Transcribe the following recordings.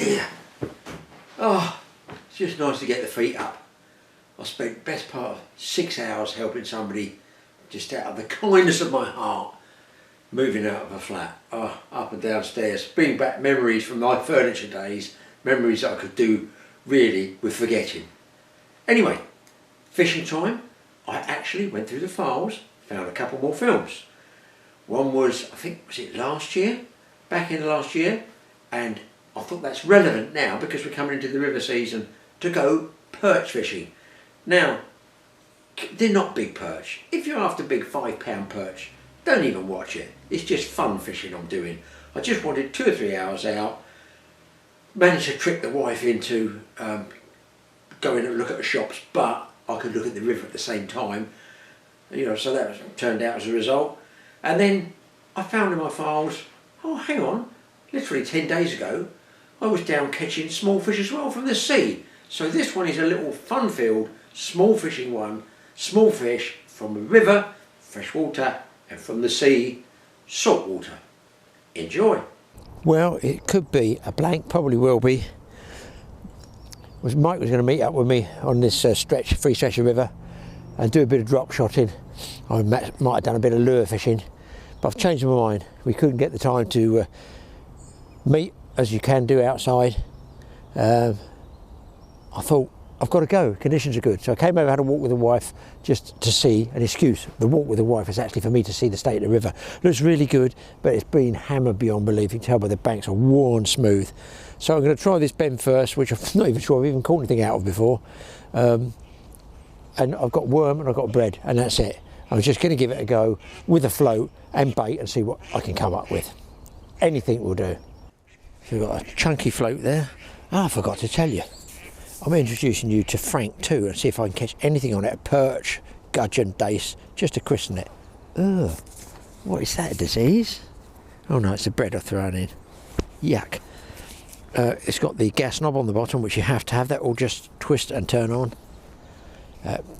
dear. Oh, it's just nice to get the feet up. I spent the best part of 6 hours helping somebody just out of the kindness of my heart, moving out of a flat, up and downstairs, bring back memories from my furniture days, memories that I could do really with forgetting. Anyway, fishing time. I actually went through the files, found a couple more films. One was, I think, was it last year? Back in last year, and I thought that's relevant now because we're coming into the river season to go perch fishing. Now, they're not big perch. If you're after big £5 perch, don't even watch it. It's just fun fishing I'm doing. I just wanted 2 or 3 hours out, managed to trick the wife into going and look at the shops, but I could look at the river at the same time. You know, so that turned out as a result. And then I found in my files, oh hang on, literally 10 days ago, I was down catching small fish as well from the sea. So this one is a little fun filled, small fishing one, small fish from the river, fresh water, and from the sea, salt water. Enjoy. Well, it could be a blank, probably will be. Mike was going to meet up with me on this free stretch of river and do a bit of drop shotting. I might have done a bit of lure fishing, but I've changed my mind. We couldn't get the time to meet as you can do outside. I thought, I've got to go, conditions are good. So I came over, had a walk with the wife just to see an excuse. The walk with the wife is actually for me to see the state of the river. Looks really good, but it's been hammered beyond belief. You can tell by the banks are worn smooth. So I'm going to try this bend first, which I'm not even sure I've even caught anything out of before. And I've got worm and I've got bread, and that's it. I'm just going to give it a go with a float and bait and see what I can come up with. Anything will do. So we've got a chunky float there. Oh, I forgot to tell you. I'm introducing you to Frank too and see if I can catch anything on it, a perch, gudgeon, dace, just to christen it. Ugh, what is that, a disease? Oh no, it's the bread I've thrown in. Yuck. It's got the gas knob on the bottom, which you have to have. That will just twist and turn on.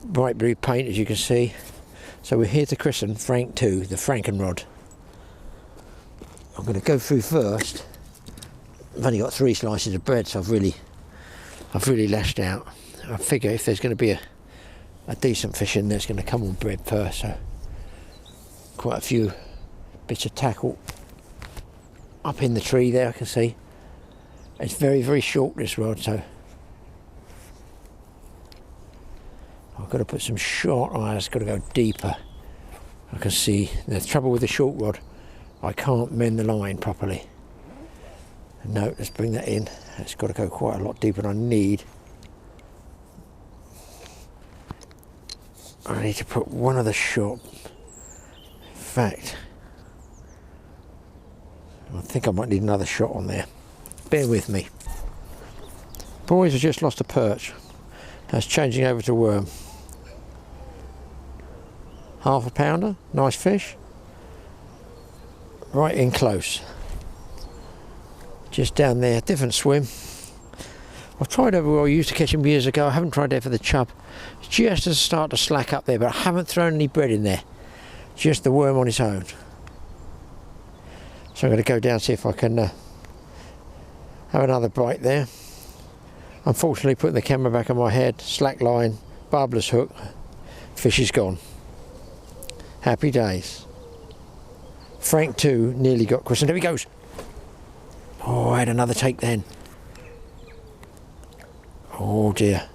Bright blue paint, as you can see. So we're here to christen Frank 2, the Frankenrod. I'm going to go through first. I've only got 3 slices of bread, so I've really lashed out. I figure if there's going to be a decent fish in there, it's going to come on bread first. So quite a few bits of tackle up in the tree there, I can see. It's very, very short, this rod, so I've got to put some short eyes, got to go deeper. I can see the trouble with the short rod, I can't mend the line properly. No, let's bring that in. It's got to go quite a lot deeper than I need. I need to put one of the short. In fact, I think I might need another shot on there. Bear with me. Boys, I just lost a perch. That's changing over to worm. Half a pounder, nice fish. Right in close. Just down there, different swim. I've tried over where I used to catch them years ago. I haven't tried there for the chub. It's just to start to slack up there, but I haven't thrown any bread in there. Just the worm on its own. So I'm going to go down and see if I can have another bite there. Unfortunately, putting the camera back on my head, slack line, barbless hook, fish is gone. Happy days. Frank 2 nearly got christened. There he goes. Oh, I had another take then. Oh dear.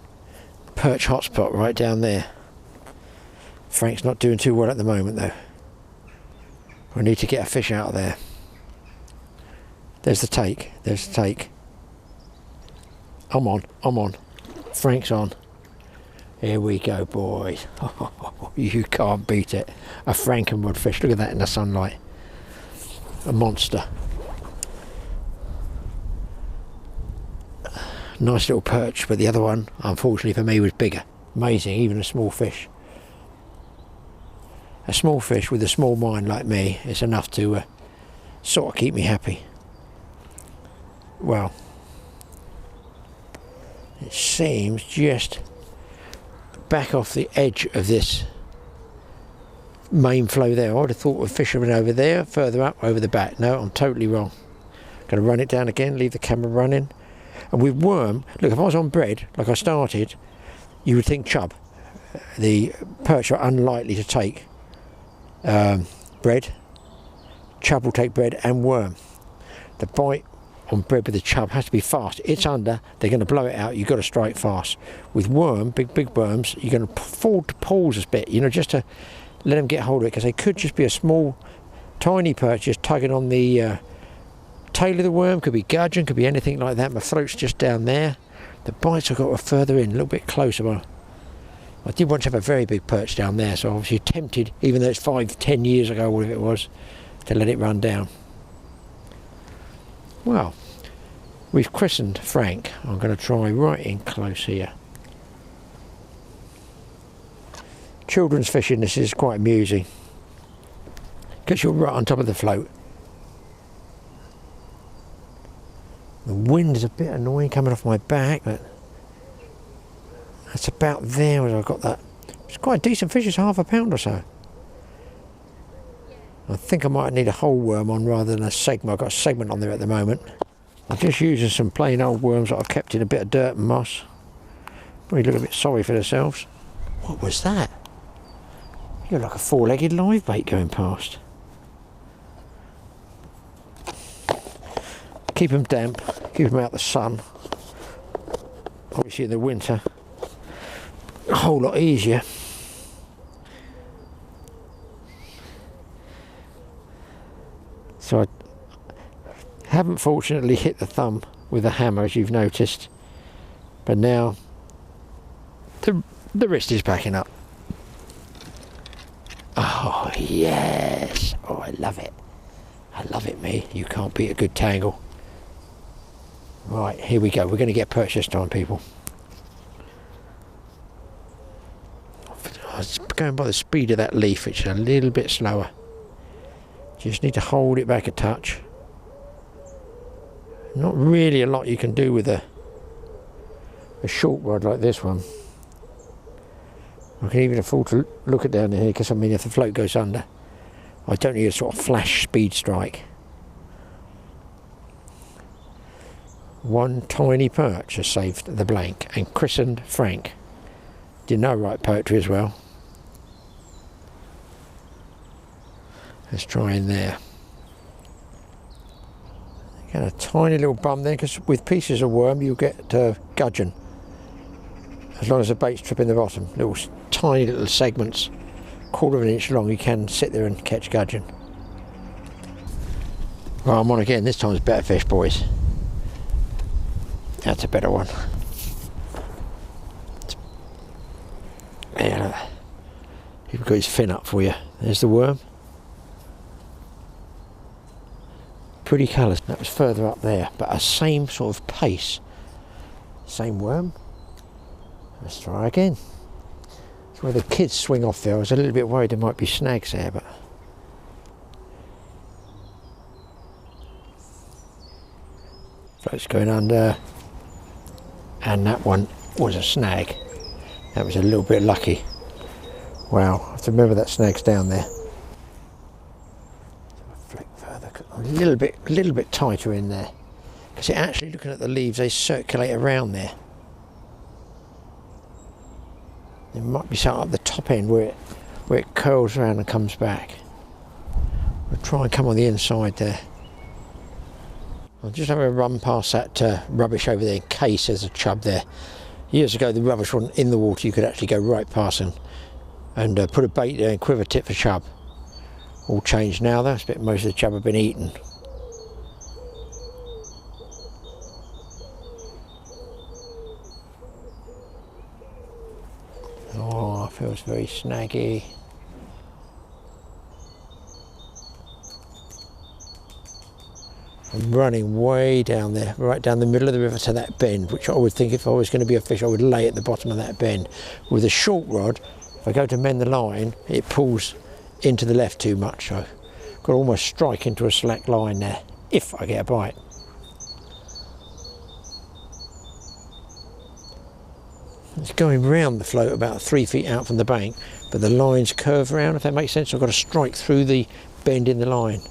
Perch hotspot right down there. Frank's not doing too well at the moment though. We need to get a fish out of there. There's the take. There's the take. I'm on. I'm on. Frank's on. Here we go, boys. You can't beat it. A Frankenrod fish. Look at that in the sunlight. A monster. Nice little perch, but the other one, unfortunately for me, was bigger. Amazing, even a small fish. A small fish with a small mind like me is enough to sort of keep me happy. Well, it seems just back off the edge of this main flow there. I would have thought of fishermen over there, further up, over the back. No, I'm totally wrong. Going to run it down again, leave the camera running. And with worm, look, if I was on bread, like I started, you would think chub. The perch are unlikely to take bread. Chub will take bread and worm. The bite on bread with the chub has to be fast. It's under, they're going to blow it out, you've got to strike fast. With worm, big worms, you're going to fall to pause a bit, you know, just to let them get hold of it, because they could just be a small, tiny perch just tugging on the tail of the worm. Could be gudgeon, could be anything like that. My throat's just down there. The bites I've got further in, a little bit closer. I did once have a very big perch down there, so I was tempted, even though it's 5-10 years ago, whatever it was, to let it run down. Well, we've christened Frank. I'm going to try right in close here. Children's fishing, this is quite amusing, because you're right on top of the float. The wind is a bit annoying coming off my back, but that's about there where I got that. It's quite a decent fish, it's half a pound or so. I think I might need a whole worm on rather than a segment. I've got a segment on there at the moment. I'm just using some plain old worms that I've kept in a bit of dirt and moss. Probably look a bit sorry for themselves. What was that? You're like a four-legged live bait going past. Keep them damp, keep them out the sun. Obviously in the winter, a whole lot easier. So I haven't fortunately hit the thumb with a hammer, as you've noticed, but now the wrist is backing up. Oh yes, oh I love it. I love it, me. You can't beat a good tangle. Right, here we go. We're going to get perch this time, people. I was going by the speed of that leaf, which is a little bit slower. Just need to hold it back a touch. Not really a lot you can do with a short rod like this one. I can even afford to look it down here, because I mean if the float goes under, I don't need a sort of flash speed strike. One tiny perch has saved the blank and christened Frank. Did know write poetry as well. Let's try in there. Get a tiny little bum there, because with pieces of worm you'll get gudgeon. As long as the bait's tripping the bottom. Little tiny little segments, 1/4 of an inch long, you can sit there and catch gudgeon. Well, I'm on again. This time's better fish, boys. That's a better one. Yeah, he's got his fin up for you. There's the worm. Pretty colours. That was further up there, but a same sort of pace. Same worm. Let's try again. It's where the kids swing off there. I was a little bit worried there might be snags there, but float's going under, and that one was a snag. That was a little bit lucky. Wow, I have to remember that snag's down there. Flick further, a little bit tighter in there, because actually looking at the leaves, they circulate around there. There might be something up the top end where it curls around and comes back. We'll try and come on the inside there. I'll just have a run past that rubbish over there in case there's a chub there. Years ago the rubbish wasn't in the water, you could actually go right past and put a bait there and quiver tip for chub. All changed now though, it's a bit, most of the chub have been eaten. Oh, it feels very snaggy. I'm running way down there, right down the middle of the river to that bend, which I would think if I was going to be a fish I would lay at the bottom of that bend. With a short rod, if I go to mend the line, it pulls into the left too much, so I've got to almost strike into a slack line there, if I get a bite. It's going round the float about 3 feet out from the bank, but the lines curve round, if that makes sense. I've got to strike through the bend in the line.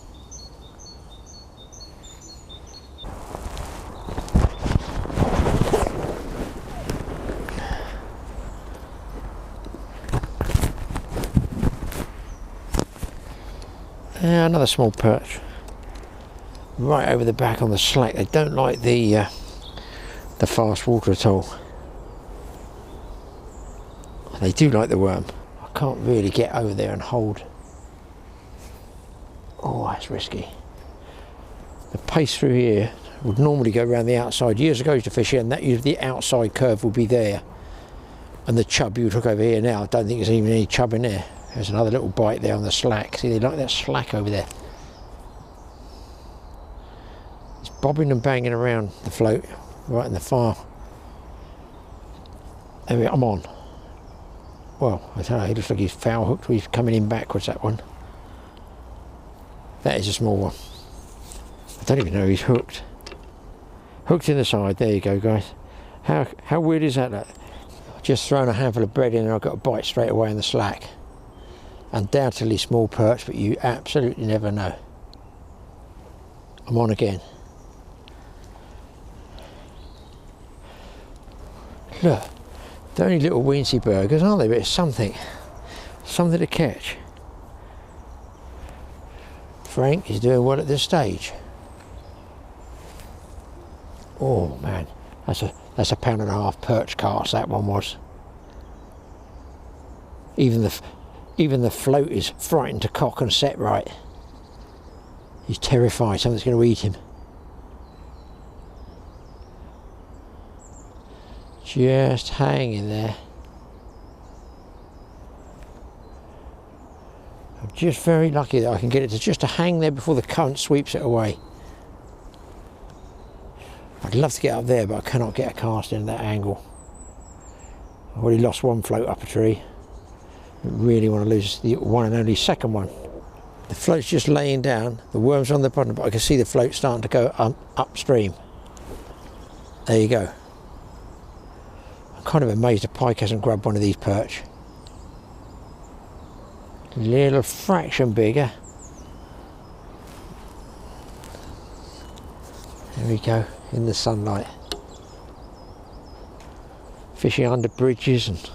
Another small perch. Right over the back on the slack. They don't like the fast water at all. They do like the worm. I can't really get over there and hold. Oh, that's risky. The pace through here would normally go around the outside. Years ago I used to fish here, and that the outside curve would be there. And the chub you took over here now, I don't think there's even any chub in there. There's another little bite there on the slack. See, they like that slack over there. It's bobbing and banging around the float, right in the far. There we go, I'm on. Well, I don't know, he looks like he's foul hooked, or he's coming in backwards, that one. That is a small one. I don't even know he's hooked. Hooked in the side, there you go, guys. How weird is that? Look? Just thrown a handful of bread in and I got a bite straight away in the slack. Undoubtedly small perch, but you absolutely never know. I'm on again. Look, they're only little weensy burgers, aren't they? But it's something to catch. Frank is doing well at this stage. Oh man, that's a £1.5 perch cast, that one was. Even the float is frightened to cock and set right. He's terrified something's going to eat him. Just hanging there. I'm just very lucky that I can get it to just to hang there before the current sweeps it away. I'd love to get up there, but I cannot get a cast in that angle. I've already lost one float up a tree. I really want to lose the one and only second one. The float's just laying down, the worm's on the bottom, but I can see the float starting to go upstream. There you go. I'm kind of amazed a pike hasn't grabbed one of these perch. Little fraction bigger. There we go, in the sunlight. Fishing under bridges and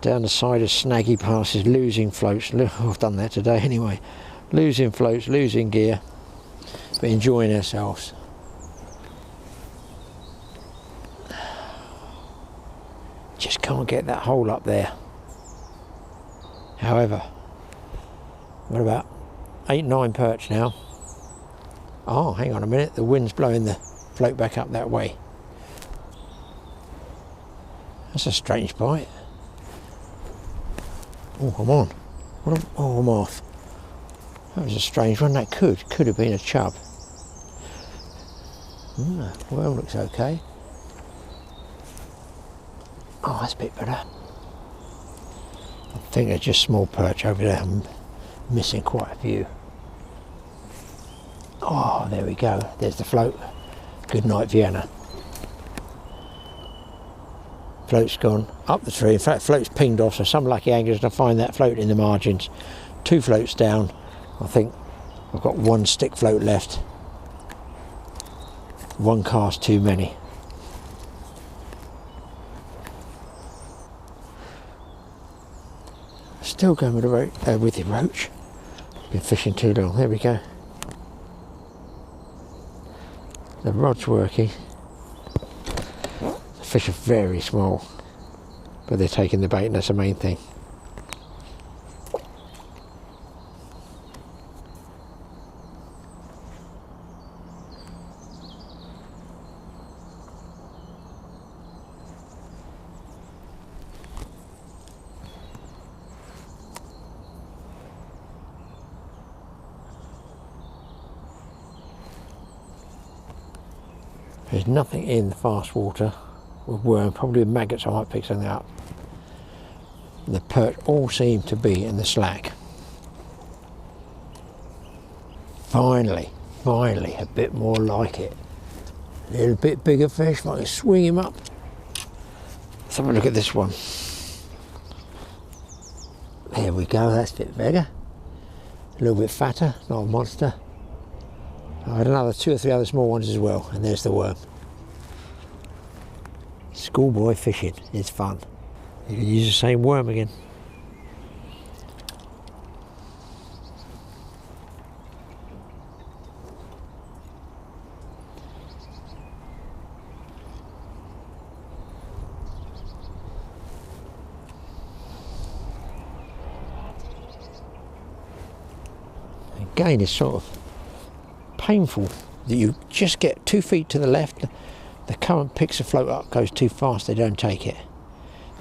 down the side of snaggy passes, losing floats. I've done that today anyway. Losing floats, losing gear, but enjoying ourselves. Just can't get that hole up there. However, what about 8-9 perch now? Oh, hang on a minute, the wind's blowing the float back up that way. That's a strange bite. Oh, I'm on. Oh, I'm off. That was a strange one. That could have been a chub. Worm looks okay. Oh, that's a bit better. I think they're just small perch over there. I'm missing quite a few. Oh, there we go. There's the float. Good night, Vienna. Float's gone up the tree. In fact, float's pinged off, so some lucky anglers will find that float in the margins. 2 floats down. I think I've got 1 stick float left. 1 cast too many. Still going with the roach. Been fishing too long. There we go. The rod's working. The fish are very small, but they're taking the bait, and that's the main thing. There's nothing in the fast water with worm, probably with maggots I might pick something up. The perch all seem to be in the slack. Finally, a bit more like it. A little bit bigger fish, if I can swing him up. Let's have a look at this one. There we go, that's a bit bigger. A little bit fatter, not a monster. I had another 2 or 3 other small ones as well, and there's the worm. Schoolboy fishing, it's fun. You can use the same worm again. again is sort of painful that you just get 2 feet to the left, the current picks the float up, goes too fast, they don't take it.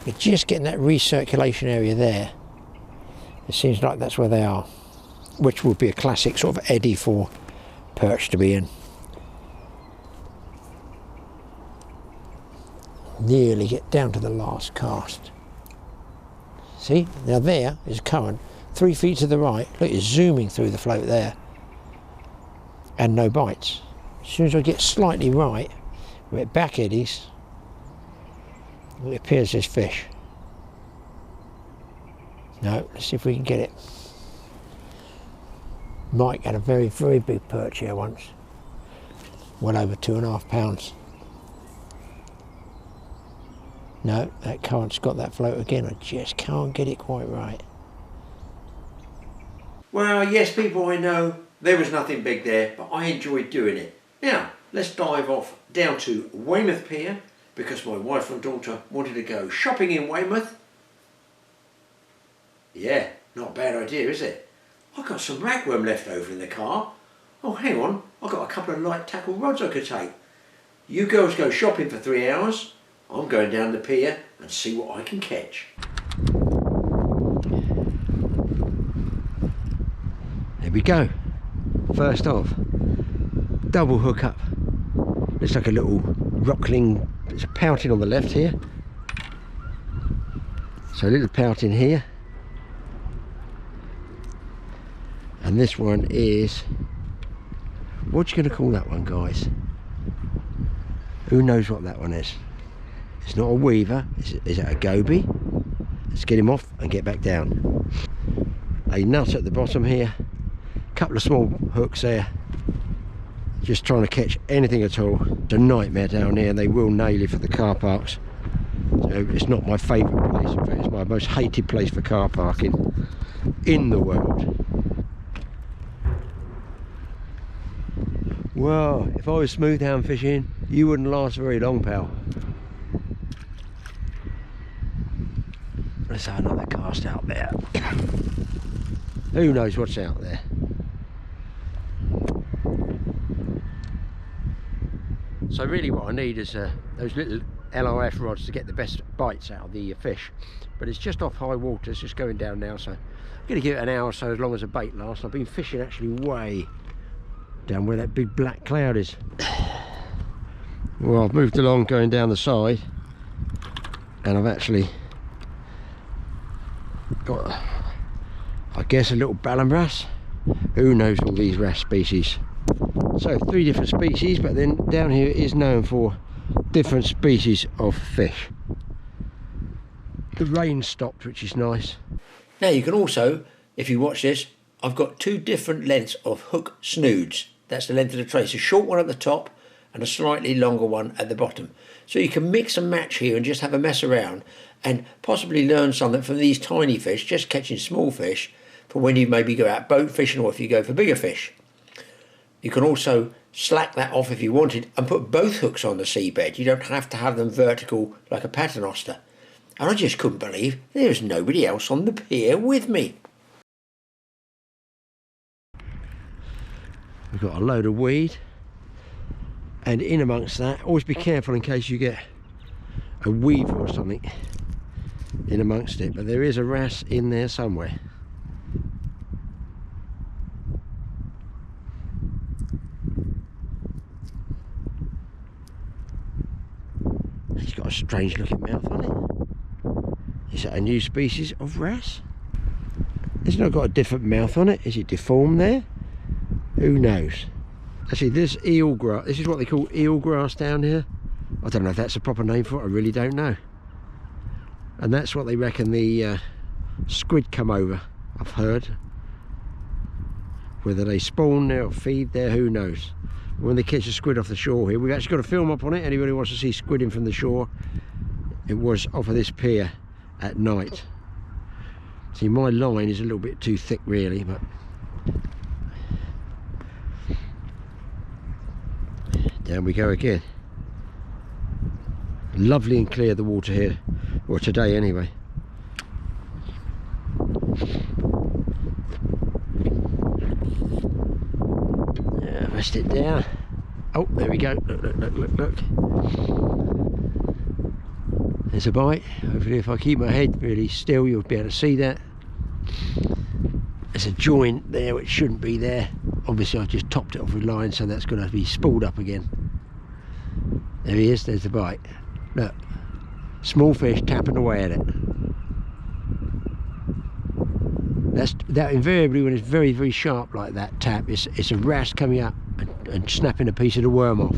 You're just getting that recirculation area there. It seems like that's where they are, which would be a classic sort of eddy for perch to be in. Nearly get down to the last cast. See, now there is current 3 feet to the right. Look, it's zooming through the float there, and no bites. As soon as I get slightly right, where it back eddies, it appears there's fish. No, let's see if we can get it. Mike had a very, very big perch here once, well over 2.5 pounds. No, that current's got that float again. I just can't get it quite right. Well, yes, people, I know there was nothing big there, but I enjoyed doing it. Now, let's dive off down to Weymouth Pier, because my wife and daughter wanted to go shopping in Weymouth. Yeah, not a bad idea, is it? I've got some ragworm left over in the car. Oh, hang on, I've got a couple of light tackle rods I could take. You girls go shopping for 3 hours. I'm going down the pier and see what I can catch. There we go. First off, double hook up. Looks like a little rockling. There's a pouting on the left here. So a little pouting here. And this one is, what you going to call that one, guys? Who knows what that one is? It's not a weaver. Is it a goby? Let's get him off and get back down. A nut at the bottom here. A couple of small hooks there. Just trying to catch anything at all. It's a nightmare down here, and they will nail you for the car parks. So it's not my favourite place. In fact, it's my most hated place for car parking in the world. Well, if I was smooth hound fishing, you wouldn't last very long, pal. Let's have another cast out there. Who knows what's out there? So really what I need is those little LRF rods to get the best bites out of the fish. But it's just off high water, it's just going down now, so I'm going to give it an hour or so as long as the bait lasts. I've been fishing actually way down where that big black cloud is. Well, I've moved along going down the side, and I've actually got, I guess, a little ballon wrasse. Who knows all these wrasse species? So 3 different species, but then down here is known for different species of fish. The rain stopped, which is nice. Now you can also, if you watch this, I've got 2 different lengths of hook snoods. That's the length of the trace, a short one at the top and a slightly longer one at the bottom. So you can mix and match here and just have a mess around and possibly learn something from these tiny fish, just catching small fish, for when you maybe go out boat fishing or if you go for bigger fish. You can also slack that off if you wanted and put both hooks on the seabed. You don't have to have them vertical like a paternoster. And I just couldn't believe there's nobody else on the pier with me. We've got a load of weed, and in amongst that, always be careful in case you get a weaver or something in amongst it, but there is a wrasse in there somewhere. He's got a strange looking mouth on it. Is that a new species of wrasse? It's not got a different mouth on it. Is it deformed there? Who knows? Actually, this eel grass, this is what they call eel grass down here. I don't know if that's a proper name for it, I really don't know. And that's what they reckon the squid come over, I've heard. Whether they spawn there or feed there, who knows? When they catch a squid off the shore here, we've actually got a film up on it. Anybody who wants to see squidding from the shore, it was off of this pier at night. See, my line is a little bit too thick really, but down we go again. Lovely and clear the water here, or today anyway. cast it down. Oh, there we go. Look, look, look, look, look. There's a bite. Hopefully if I keep my head really still, you'll be able to see that. There's a joint there which shouldn't be there. Obviously I've just topped it off with line, so that's going to be spooled up again. There he is, there's the bite. Look, small fish tapping away at it. That invariably, when it's very, very sharp like that tap, it's a wrasse coming up and snapping a piece of the worm off.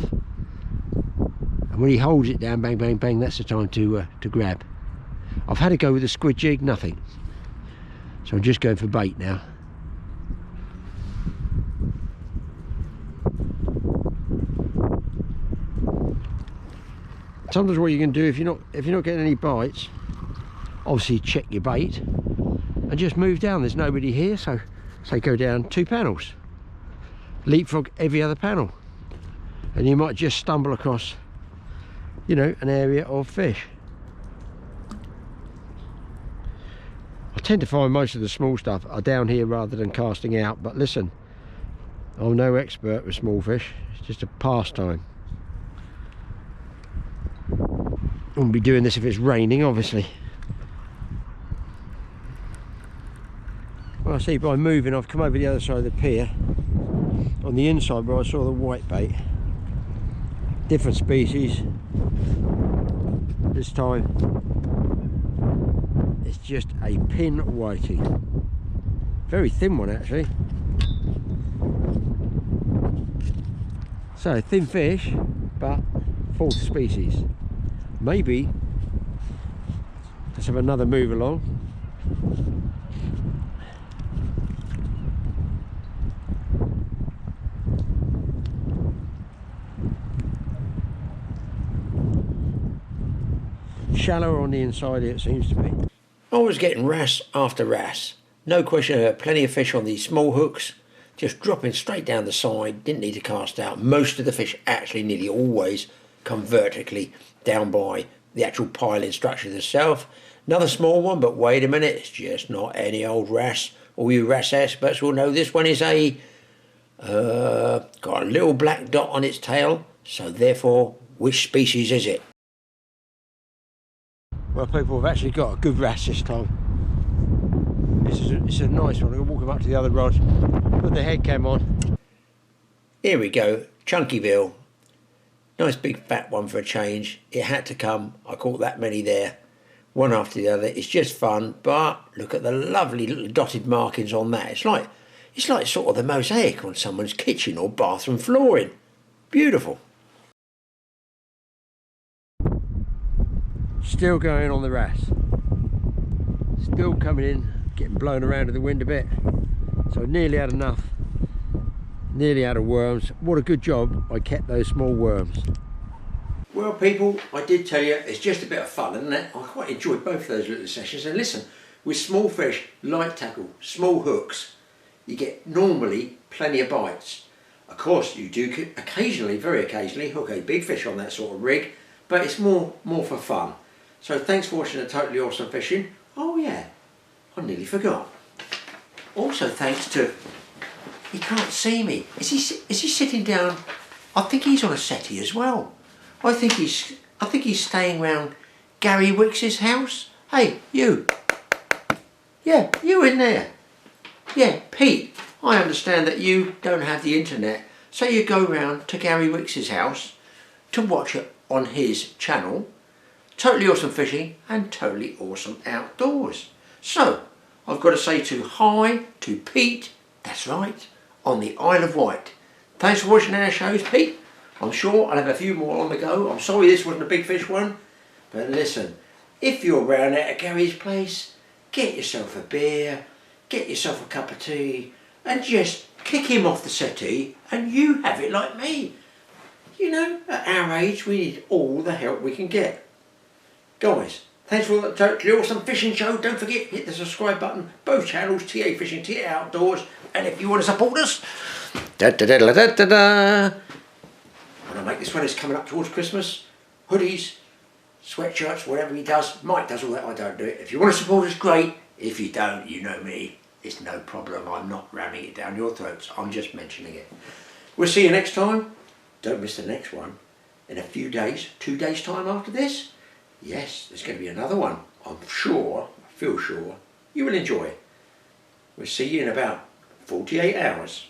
And when he holds it down, bang, bang, bang, that's the time to grab. I've had a go with a squid jig, nothing. So I'm just going for bait now. Sometimes what you can do if you're not getting any bites, obviously check your bait and just move down. There's nobody here, so say go down 2 panels, leapfrog every other panel, and you might just stumble across, you know, an area of fish. I tend to find most of the small stuff are down here rather than casting out, but listen, I'm no expert with small fish, it's just a pastime. I wouldn't be doing this if it's raining, obviously. Well, I see by moving, I've come over the other side of the pier. On the inside where I saw the white bait, different species. This time it's just a pin whitey, very thin one actually. So thin fish, but fourth species. Maybe let's have another move along. Shallower on the inside here, it seems to be. I was getting wrasse after wrasse. No question, plenty of fish on these small hooks, just dropping straight down the side, didn't need to cast out. Most of the fish actually nearly always come vertically down by the actual piling structure itself. Another small one, but wait a minute, it's just not any old wrasse. All you wrasse experts will know this one is a got a little black dot on its tail, so therefore which species is it? Well, people have actually got a good wrasse this time. It's a nice one. I'm walking up to the other rod, put the head cam on. Here we go, chunky bill. Nice big fat one for a change. It had to come. I caught that many there, one after the other. It's just fun, but look at the lovely little dotted markings on that. It's like sort of the mosaic on someone's kitchen or bathroom flooring. Beautiful. Still going on the wrasse. Still coming in, getting blown around in the wind a bit. So nearly had enough. Nearly out of worms. What a good job I kept those small worms. Well people, I did tell you it's just a bit of fun, isn't it? I quite enjoyed both of those little sessions. And listen, with small fish, light tackle, small hooks, you get normally plenty of bites. Of course you do occasionally, very occasionally, hook a big fish on that sort of rig, but it's more for fun. So thanks for watching a totally awesome fishing. Oh yeah, I nearly forgot. Also thanks to, he can't see me. Is he sitting down? I think he's on a settee as well. I think he's staying round Gary Wicks's house. Hey, you. Yeah, you in there. Yeah, Pete. I understand that you don't have the internet, so you go round to Gary Wicks's house to watch it on his channel. Totally awesome fishing and totally awesome outdoors. So, I've got to say hi to Pete, that's right, on the Isle of Wight. Thanks for watching our shows, Pete. I'm sure I'll have a few more on the go. I'm sorry this wasn't a big fish one, but listen, if you're round at Gary's place, get yourself a beer, get yourself a cup of tea, and just kick him off the settee and you have it like me. You know, at our age we need all the help we can get. Guys, thanks for the totally awesome fishing show. Don't forget, hit the subscribe button, both channels, TA Fishing, TA Outdoors, and if you want to support us, when I make this one, it's coming up towards Christmas, hoodies, sweatshirts, whatever he does. Mike does all that, I don't do it. If you want to support us, great. If you don't, you know me, it's no problem. I'm not ramming it down your throats, I'm just mentioning it. We'll see you next time. Don't miss the next one. In a few days, 2 days time after this. Yes, there's going to be another one. I'm sure, I feel sure, you will enjoy. We'll see you in about 48 hours.